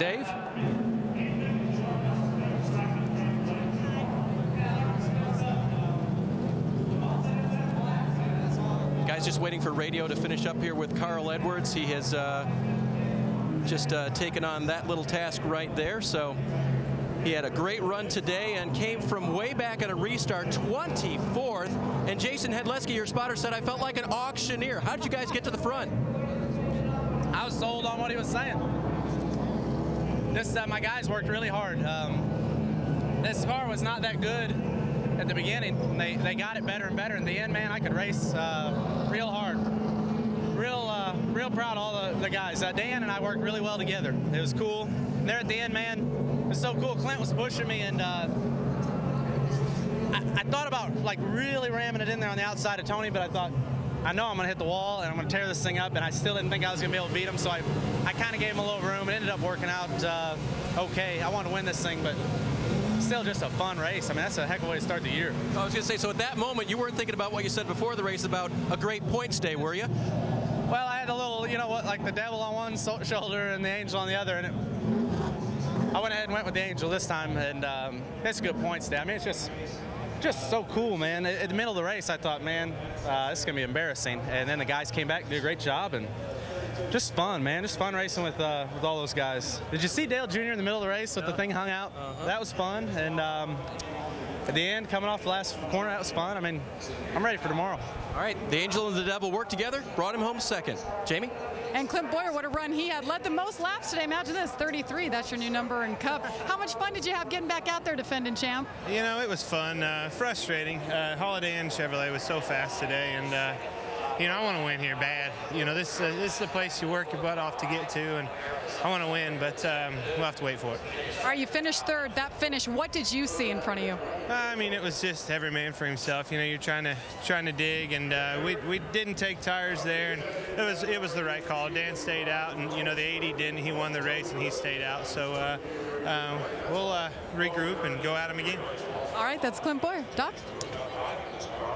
Dave? Guys, just waiting for radio to finish up here with Carl Edwards. He has just taken on that little task right there. So he had a great run today and came from way back at a restart, 24th. And Jason Hedleski, your spotter, said, I felt like an auctioneer. How did you guys get to the front? I was sold on what he was saying. My guys worked really hard. This car was not that good at the beginning. They got it better and better. In the end, man, I could race real hard. Real proud of all the guys. Dan and I worked really well together. It was cool. And there at the end, man, it was so cool. Clint was pushing me, and I thought about like really ramming it in there on the outside of Tony, but I thought, I know I'm going to hit the wall and I'm going to tear this thing up, and I still didn't think I was going to be able to beat him, so I kind of gave him a little room. It ended up working out okay. I wanted to win this thing, but still just a fun race. I mean, that's a heck of a way to start the year. I was going to say, so at that moment, you weren't thinking about what you said before the race about a great points day, were you? Well, I had a little, you know what, like the devil on one shoulder and the angel on the other, and I went ahead and went with the angel this time, and it's a good points day. I mean, it's just so cool, man. At the middle of the race, I thought, man, this is going to be embarrassing. And then the guys came back and did a great job, and just fun, man. Just fun racing with all those guys. Did you see Dale Jr. in the middle of the race with the thing hung out? That was fun. And at the end, coming off the last corner, that was fun. I mean, I'm ready for tomorrow. All right, the angel and the devil worked together, brought him home second. Jamie? And Clint Boyer, what a run he had. Led the most laps today. Imagine this, 33. That's your new number in Cup. How much fun did you have getting back out there defending champ? You know, it was fun, frustrating. Holiday Inn Chevrolet was so fast today, and you know, I want to win here bad. You know, this is the place you work your butt off to get to, and I want to win, but we'll have to wait for it. All right, you finished third. That finish, what did you see in front of you? I mean, it was just every man for himself. You know, you're trying to dig, and we didn't take tires there, and it was the right call. Dan stayed out, and you know the 80 didn't. He won the race, and he stayed out. So we'll regroup and go at him again. All right, that's Clint Boyer. Doc?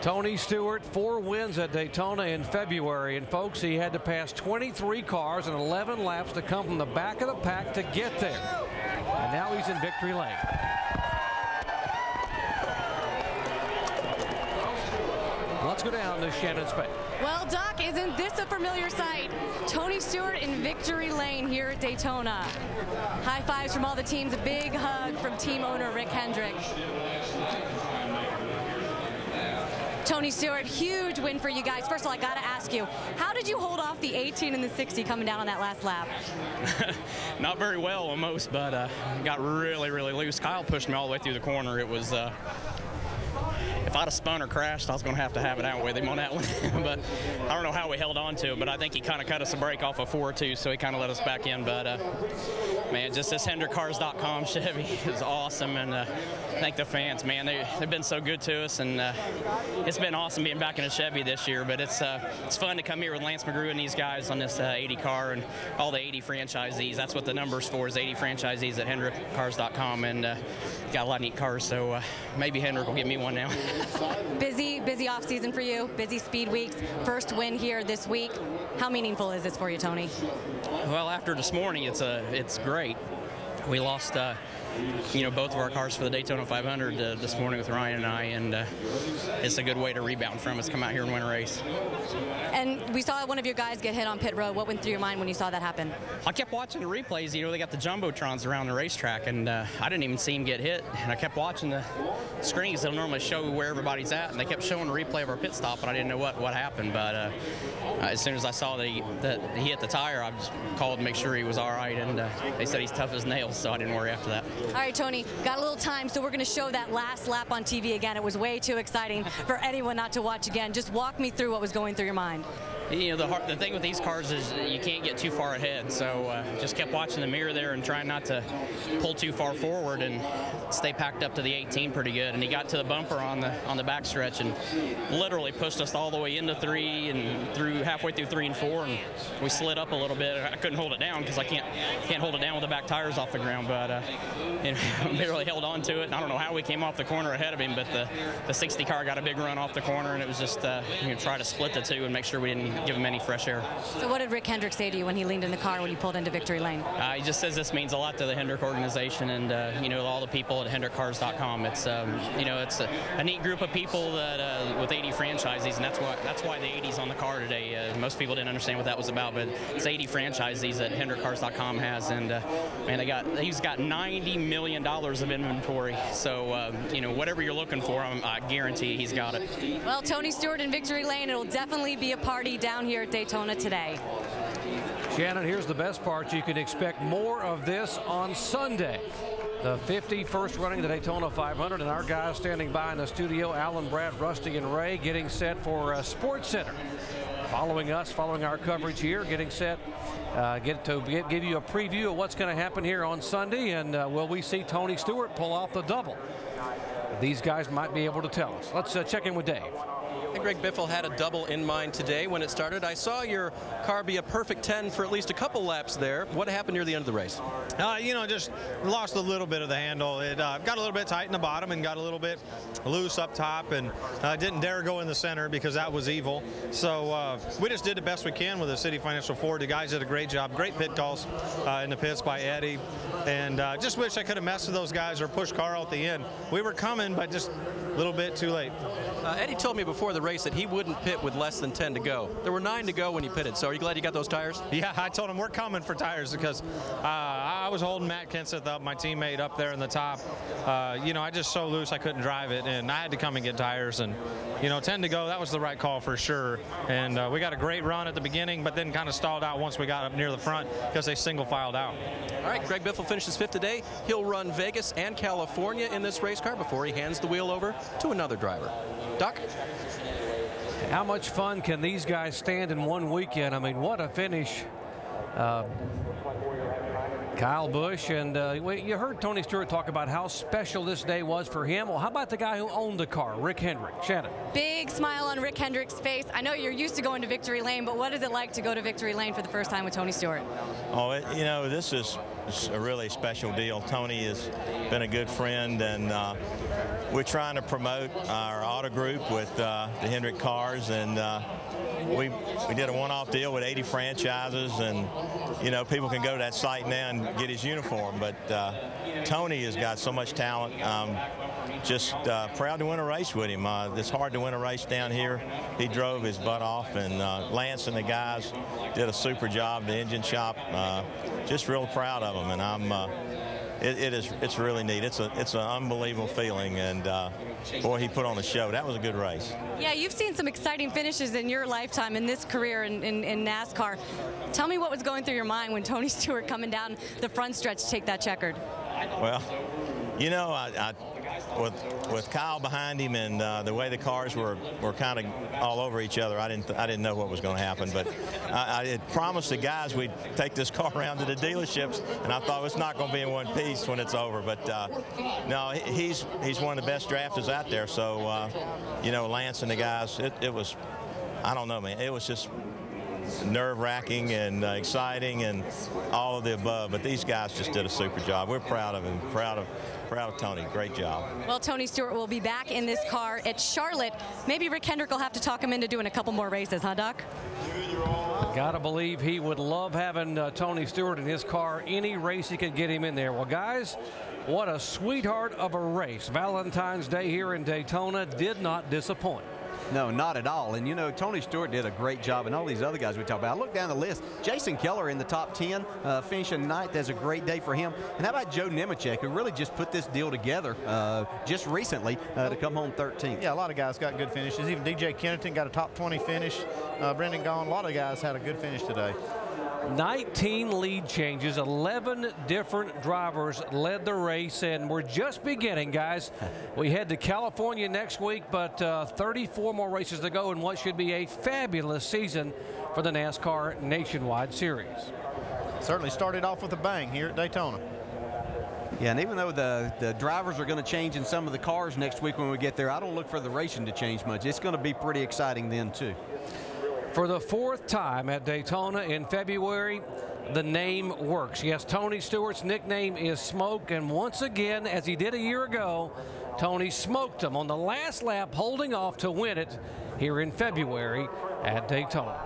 Tony Stewart, 4 wins at Daytona in February, and folks, he had to pass 23 cars and 11 laps to come from the back of the pack to get there. And now he's in victory lane. Let's go down to Shannon Spade. Well, Doc, isn't this a familiar sight? Tony Stewart in victory lane here at Daytona. High fives from all the teams. A big hug from team owner Rick Hendrick. Tony Stewart, huge win for you guys. First of all, I got to ask you, how did you hold off the 18 and the 60 coming down on that last lap? Not very well almost, but got really, really loose. Kyle pushed me all the way through the corner. It was, if I'd have spun or crashed, I was going to have it out with him on that one. But I don't know how we held on to it, but I think he kind of cut us a break off of 4-2, so he kind of let us back in. But, man, just this HendrickCars.com Chevy is awesome, and thank the fans, man. They've been so good to us, and it's been awesome being back in a Chevy this year. But it's fun to come here with Lance McGrew and these guys on this 80 car and all the 80 franchisees. That's what the number's for, is 80 franchisees at HendrickCars.com, and got a lot of neat cars, so maybe Hendrick will get me one now. Busy off season for you, busy speed weeks. First win here this week. How meaningful is this for you, Tony? Well, after this morning, it's great. We lost, both of our cars for the Daytona 500 this morning with Ryan and I, and it's a good way to rebound from us, come out here and win a race. And we saw one of your guys get hit on pit road. What went through your mind when you saw that happen? I kept watching the replays. You know, they got the jumbotrons around the racetrack, and I didn't even see him get hit. And I kept watching the screens. They'll normally show where everybody's at, and they kept showing a replay of our pit stop, but I didn't know what happened. But as soon as I saw that he hit the tire, I just called to make sure he was all right, and they said he's tough as nails, so I didn't worry after that. All right, Tony, got a little time, so we're going to show that last lap on TV again. It was way too exciting for anyone not to watch again. Just walk me through what was going through your mind. You know, the thing with these cars is you can't get too far ahead, so just kept watching the mirror there and trying not to pull too far forward and stay packed up to the 18 pretty good. And he got to the bumper on the backstretch and literally pushed us all the way into 3 and halfway through 3 and 4, and we slid up a little bit. I couldn't hold it down because I can't hold it down with the back tires off the ground, but barely held on to it. And I don't know how we came off the corner ahead of him, but the 60 car got a big run off the corner, and it was just try to split the two and make sure we didn't give him any fresh air. So what did Rick Hendrick say to you when he leaned in the car when you pulled into victory lane? He just says this means a lot to the Hendrick organization and, you know, all the people at HendrickCars.com. It's, you know, it's a neat group of people that with 80 franchisees, and that's why the 80's on the car today. Most people didn't understand what that was about, but it's 80 franchisees that HendrickCars.com has, and man, he's got $90 million of inventory. So, you know, whatever you're looking for, I guarantee he's got it. Well, Tony Stewart in victory lane, it'll definitely be a party down here at Daytona today. Shannon, here's the best part. You can expect more of this on Sunday. The 51st running of the Daytona 500, and our guys standing by in the studio, Alan, Brad, Rusty, and Ray, getting set for Sports Center. Following our coverage here, getting set, give you a preview of what's going to happen here on Sunday, and will we see Tony Stewart pull off the double? These guys might be able to tell us. Let's check in with Dave. Hey, Greg Biffle had a double in mind today when it started. I saw your car be a perfect 10 for at least a couple laps there. What happened near the end of the race? You know, just lost a little bit of the handle. It got a little bit tight in the bottom and got a little bit loose up top, and didn't dare go in the center because that was evil. So we just did the best we can with the City Financial Ford. The guys did a great job. Great pit calls in the pits by Eddie. And just wish I could have messed with those guys or pushed Carl at the end. We were coming, but just a little bit too late. Eddie told me before the race that he wouldn't pit with less than 10 to go. There were 9 to go when he pitted, so are you glad you got those tires? Yeah, I told him we're coming for tires because I was holding Matt Kenseth up, my teammate up there in the top. You know, I just so loose I couldn't drive it, and I had to come and get tires. And, you know, 10 to go, that was the right call for sure. And we got a great run at the beginning, but then kind of stalled out once we got up near the front because they single filed out. All right, Greg Biffle finishes 5th today. He'll run Vegas and California in this race car before he hands the wheel over to another driver. Doc? How much fun can these guys stand in one weekend? I mean, what a finish. Kyle Busch, and you heard Tony Stewart talk about how special this day was for him. Well, how about the guy who owned the car, Rick Hendrick? Shannon. Big smile on Rick Hendrick's face. I know you're used to going to victory lane, but what is it like to go to victory lane for the first time with Tony Stewart? Oh, you know, this is a really special deal. Tony has been a good friend, and we're trying to promote our auto group with the Hendrick cars, and we did a one-off deal with 80 franchises, and you know, people can go to that site now and get his uniform. But Tony has got so much talent. Just proud to win a race with him. It's hard to win a race down here. He drove his butt off, and Lance and the guys did a super job. The engine shop, just real proud of them, and it's really neat. It's an unbelievable feeling, and boy, he put on a show. That was a good race. Yeah, you've seen some exciting finishes in your lifetime in this career in NASCAR. Tell me what was going through your mind when Tony Stewart coming down the front stretch to take that checkered. Well, you know, with Kyle behind him and the way the cars were kind of all over each other, I didn't know what was going to happen. But I had promised the guys we'd take this car around to the dealerships, and I thought it's not going to be in one piece when it's over. But no, he's one of the best drafters out there. So you know, Lance and the guys, it was, I don't know, man, it was just nerve-wracking and exciting and all of the above, but these guys just did a super job. We're proud of him, proud of Tony. Great job. Well, Tony Stewart will be back in this car at Charlotte. Maybe Rick Hendrick will have to talk him into doing a couple more races, huh, Doc? Gotta believe he would love having Tony Stewart in his car. Any race he could get him in there. Well, guys, what a sweetheart of a race. Valentine's Day here in Daytona did not disappoint. No, not at all. And, you know, Tony Stewart did a great job, and all these other guys we talk about. I look down the list. Jason Keller in the top 10, finishing ninth. That's a great day for him. And how about Joe Nemechek, who really just put this deal together just recently to come home 13th? Yeah, a lot of guys got good finishes. Even DJ Kennington got a top 20 finish. Brendan Gaughan, a lot of guys had a good finish today. 19 lead changes, 11 different drivers led the race, and we're just beginning, guys. We head to California next week, but 34 more races to go in what should be a fabulous season for the NASCAR Nationwide Series. Certainly started off with a bang here at Daytona. Yeah, and even though the drivers are going to change in some of the cars next week when we get there, I don't look for the racing to change much. It's going to be pretty exciting then, too. For the 4th time at Daytona in February, the name works. Yes, Tony Stewart's nickname is Smoke, and once again, as he did a year ago, Tony smoked him on the last lap, holding off to win it here in February at Daytona.